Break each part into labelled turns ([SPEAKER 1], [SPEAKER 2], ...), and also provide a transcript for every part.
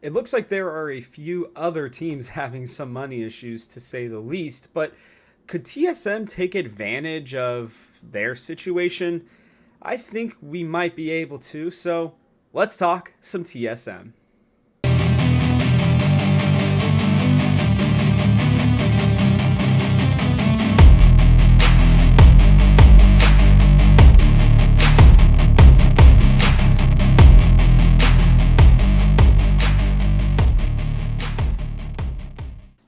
[SPEAKER 1] it looks like there are a few other teams having some money issues, to say the least. But could TSM take advantage of their situation? I think we might be able to. So let's talk some TSM.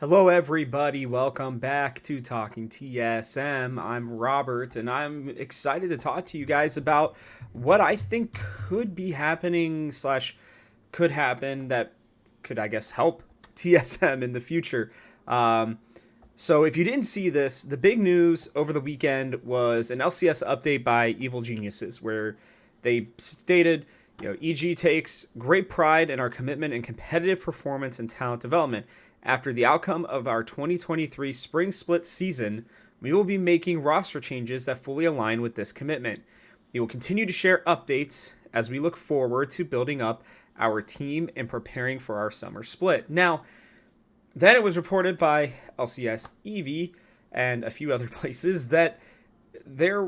[SPEAKER 1] Hello, everybody. Welcome back to Talking TSM. I'm Robert, and I'm excited to talk to you guys about what I think could be happening slash could happen that could, I guess, help TSM in the future. So if you didn't see this, the big news over the weekend was an LCS update by Evil Geniuses, where they stated, EG takes great pride in our commitment and competitive performance and talent development. After the outcome of our 2023 spring split season, we will be making roster changes that fully align with this commitment. We will continue to share updates as we look forward to building up our team and preparing for our summer split. Now, then it was reported by LCS EV and a few other places that they're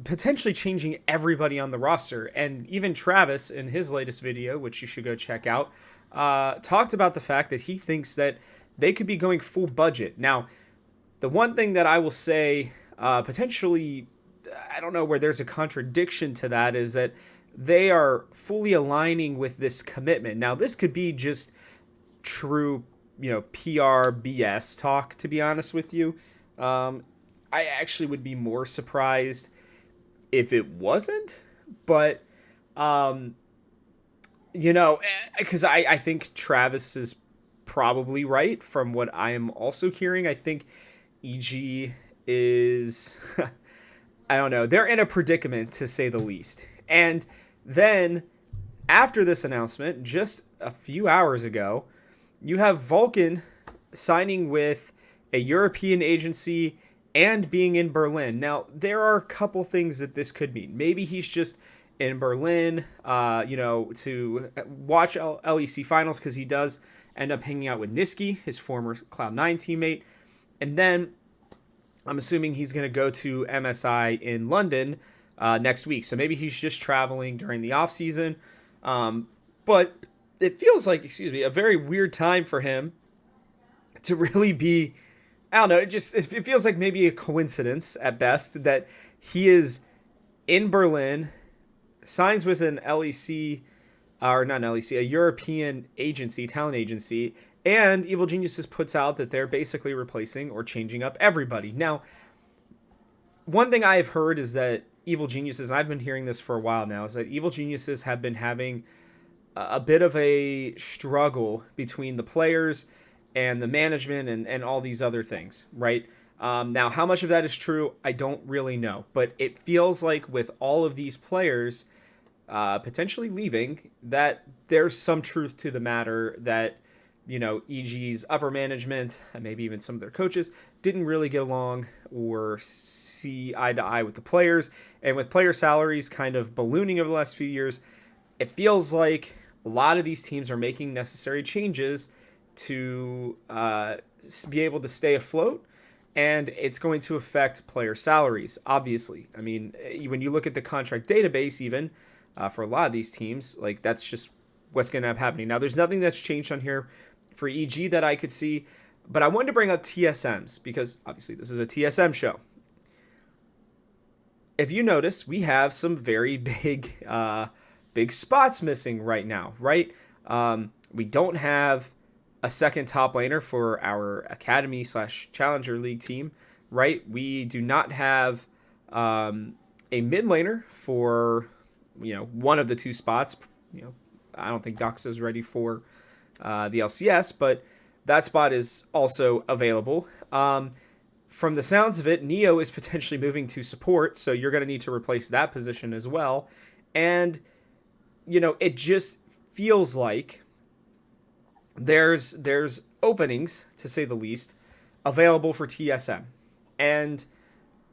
[SPEAKER 1] potentially changing everybody on the roster. And even Travis, in his latest video, which you should go check out, talked about the fact that he thinks that they could be going full budget. Now, the one thing that I will say, potentially, I don't know where there's a contradiction to that, is that they are fully aligning with this commitment. Now, this could be just true, PR BS talk, to be honest with you. I actually would be more surprised if it wasn't, but, because I think Travis is probably right from what I am also hearing. I think EG is, I don't know, they're in a predicament, to say the least. And then after this announcement, just a few hours ago, you have Vulcan signing with a European agency and being in Berlin. Now, there are a couple things that this could mean. Maybe he's just in Berlin, to watch LEC finals, because he does end up hanging out with Niski, his former Cloud9 teammate. And then I'm assuming he's going to go to MSI in London next week. So maybe he's just traveling during the off season. But it feels like, a very weird time for him to really be, I don't know, it feels like maybe a coincidence at best that he is in Berlin, signs with an LEC, or not an LEC, a European agency, talent agency, and Evil Geniuses puts out that they're basically replacing or changing up everybody. Now, one thing I've heard is that Evil Geniuses, I've been hearing this for a while now, is that Evil Geniuses have been having a bit of a struggle between the players and the management and all these other things, right? Now, how much of that is true, I don't really know. But it feels like with all of these players potentially leaving, that there's some truth to the matter that, EG's upper management and maybe even some of their coaches didn't really get along or see eye to eye with the players. And with player salaries kind of ballooning over the last few years, it feels like a lot of these teams are making necessary changes to be able to stay afloat. And it's going to affect player salaries, obviously. I mean, when you look at the contract database, even for a lot of these teams, like, that's just what's going to end up happening. Now, there's nothing that's changed on here for EG that I could see, but I wanted to bring up TSMs because obviously this is a TSM show. If you notice, we have some very big spots missing right now, right? We don't have a second top laner for our academy / challenger league team, right? We do not have a mid laner for one of the two spots. I don't think Doxa is ready for the LCS, but that spot is also available. From the sounds of it, Neo is potentially moving to support, so you're going to need to replace that position as well. And it just feels like there's openings, to say the least, available for TSM. And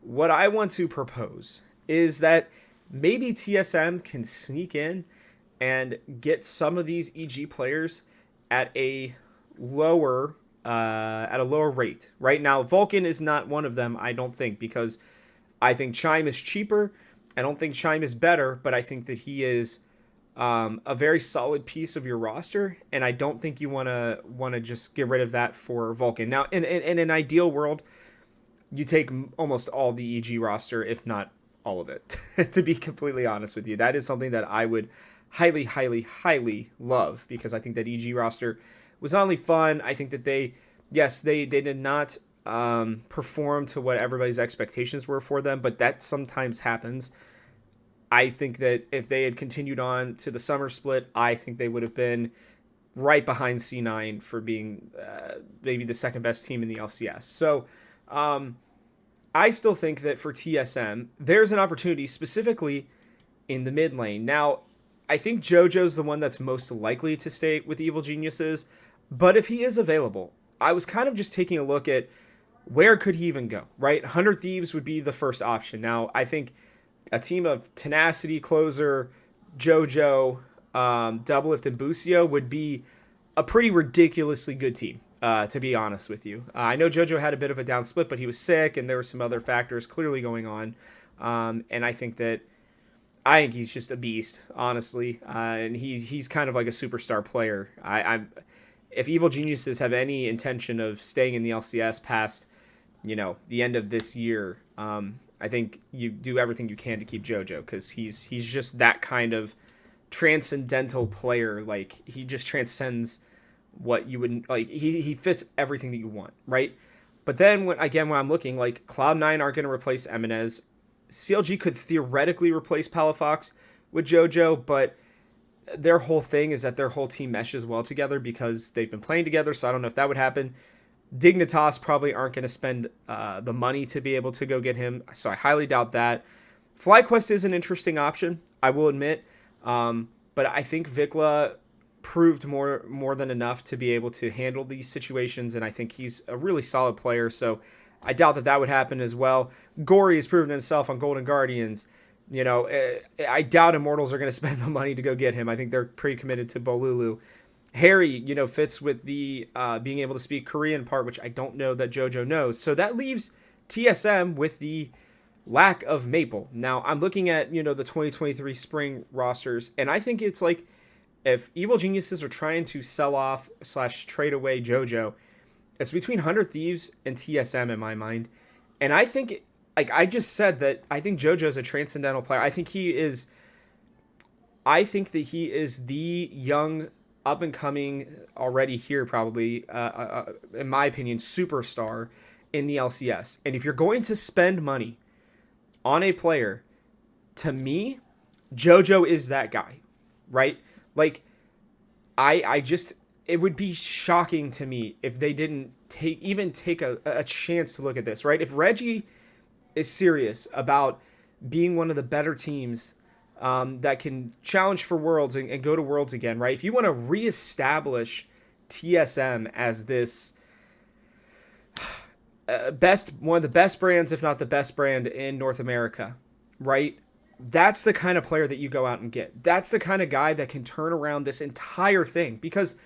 [SPEAKER 1] what I want to propose is that maybe TSM can sneak in and get some of these EG players at a lower rate. Right now, Vulcan is not one of them, I don't think, because I think Chime is cheaper. I don't think Chime is better, but I think that he is a very solid piece of your roster, and I don't think you want to just get rid of that for Vulcan. Now, in an ideal world, you take almost all the EG roster, if not all of it. To be completely honest with you, that is something that I would highly, highly, highly love, because I think that EG roster was not only fun. I think that they did not perform to what everybody's expectations were for them, but that sometimes happens. I think that if they had continued on to the summer split, I think they would have been right behind C9 for being maybe the second best team in the LCS. So I still think that for TSM, there's an opportunity specifically in the mid lane. Now, I think JoJo's the one that's most likely to stay with Evil Geniuses, but if he is available, I was kind of just taking a look at where could he even go, right? 100 Thieves would be the first option. Now, I think a team of Tenacity, Closer, JoJo, Doublelift, and Busio would be a pretty ridiculously good team, to be honest with you. I know JoJo had a bit of a down split, but he was sick, and there were some other factors clearly going on. And I think he's just a beast, honestly. And he's kind of like a superstar player. If Evil Geniuses have any intention of staying in the LCS past, the end of this year, I think you do everything you can to keep JoJo, because he's just that kind of transcendental player. Like, he just transcends what you would like. He fits everything that you want, right? But then when I'm looking, like, Cloud9 aren't going to replace Eminez. CLG could theoretically replace Palafox with JoJo, but their whole thing is that their whole team meshes well together because they've been playing together, so I don't know if that would happen. Dignitas probably aren't going to spend the money to be able to go get him, so I highly doubt that. FlyQuest is an interesting option, I will admit, but I think Vikla proved more than enough to be able to handle these situations, and I think he's a really solid player, so I doubt that would happen as well. Gory has proven himself on Golden Guardians. I doubt Immortals are going to spend the money to go get him. I think they're pretty committed to Bolulu. Harry, fits with the being able to speak Korean part, which I don't know that JoJo knows. So that leaves TSM with the lack of Maple. Now, I'm looking at, the 2023 spring rosters, and I think it's like, if Evil Geniuses are trying to sell off / trade away JoJo, it's between 100 Thieves and TSM in my mind. And I think, like I just said, that I think JoJo is a transcendental player. I think that he is the young, up and coming, already here probably, in my opinion, superstar in the LCS. And if you're going to spend money on a player, to me, JoJo is that guy, right? Like, it would be shocking to me if they didn't take a chance to look at this, right? If Reggie is serious about being one of the better teams that can challenge for Worlds and go to Worlds again, right? If you want to reestablish TSM as this one of the best brands, if not the best brand in North America, right? That's the kind of player that you go out and get. That's the kind of guy that can turn around this entire thing, because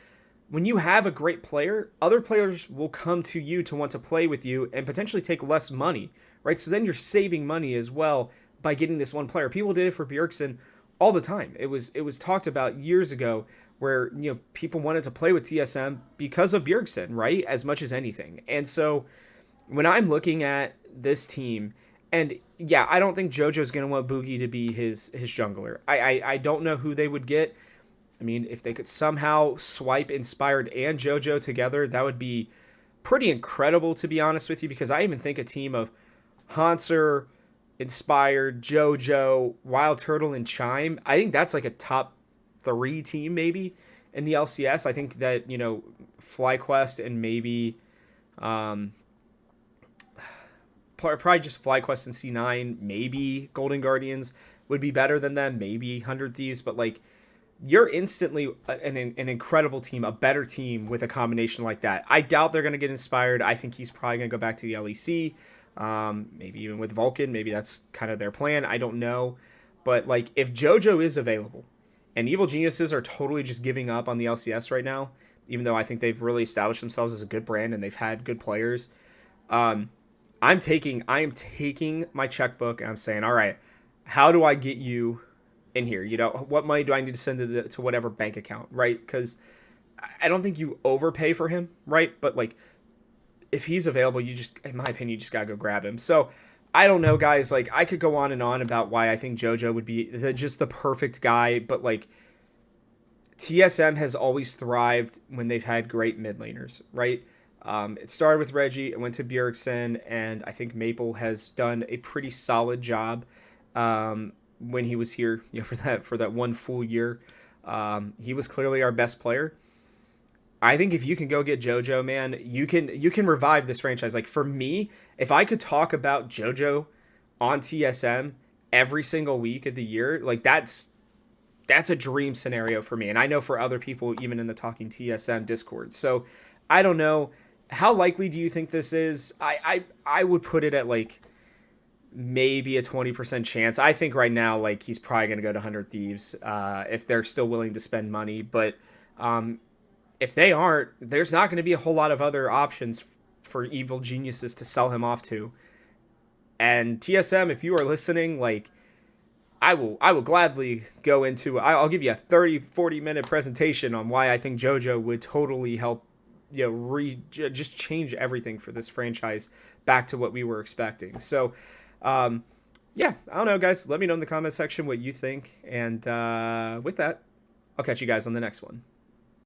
[SPEAKER 1] when you have a great player, other players will come to you to want to play with you and potentially take less money, right? So then you're saving money as well by getting this one player. People did it for Bjergsen all the time. It was talked about years ago where, people wanted to play with TSM because of Bjergsen, right? As much as anything. And so when I'm looking at this team, and yeah, I don't think JoJo's going to want Boogie to be his jungler. I don't know who they would get. I mean, if they could somehow swipe Inspired and JoJo together, that would be pretty incredible, to be honest with you, because I even think a team of Hanser, Inspired, JoJo, Wild Turtle, and Chime, I think that's like a top 3 team maybe in the LCS. I think that, FlyQuest and maybe probably just FlyQuest and C9, maybe Golden Guardians would be better than them, maybe 100 Thieves, but like, you're instantly an incredible team, a better team with a combination like that. I doubt they're going to get Inspired. I think he's probably going to go back to the LEC, maybe even with Vulcan. Maybe that's kind of their plan. I don't know. But like, if JoJo is available and Evil Geniuses are totally just giving up on the LCS right now, even though I think they've really established themselves as a good brand and they've had good players. Um, I am taking my checkbook and I'm saying, all right, how do I get you in here? What money do I need to send to whatever bank account, right? Because I don't think you overpay for him, right? But like, if he's available, in my opinion, you just gotta go grab him. So I don't know, guys. Like, I could go on and on about why I think JoJo would be just the perfect guy, but like, TSM has always thrived when they've had great mid laners, right? It started with Reggie, it went to Bjergsen, and I think Maple has done a pretty solid job when he was here, for that 1 full year. He was clearly our best player. I think if you can go get JoJo, man, you can revive this franchise. Like for me, if I could talk about JoJo on TSM every single week of the year, like that's a dream scenario for me. And I know for other people, even in the Talking TSM Discord. So I don't know. How likely do you think this is? I would put it at like maybe a 20% chance. I think right now, like he's probably going to go to 100 Thieves if they're still willing to spend money. But if they aren't, there's not going to be a whole lot of other options for evil geniuses to sell him off to. And TSM, if you are listening, like I will gladly go into. I'll give you a 30-40 minute presentation on why I think JoJo would totally help, just change everything for this franchise back to what we were expecting. So, yeah, I don't know, guys. Let me know in the comment section what you think, and with that, I'll catch you guys on the next one.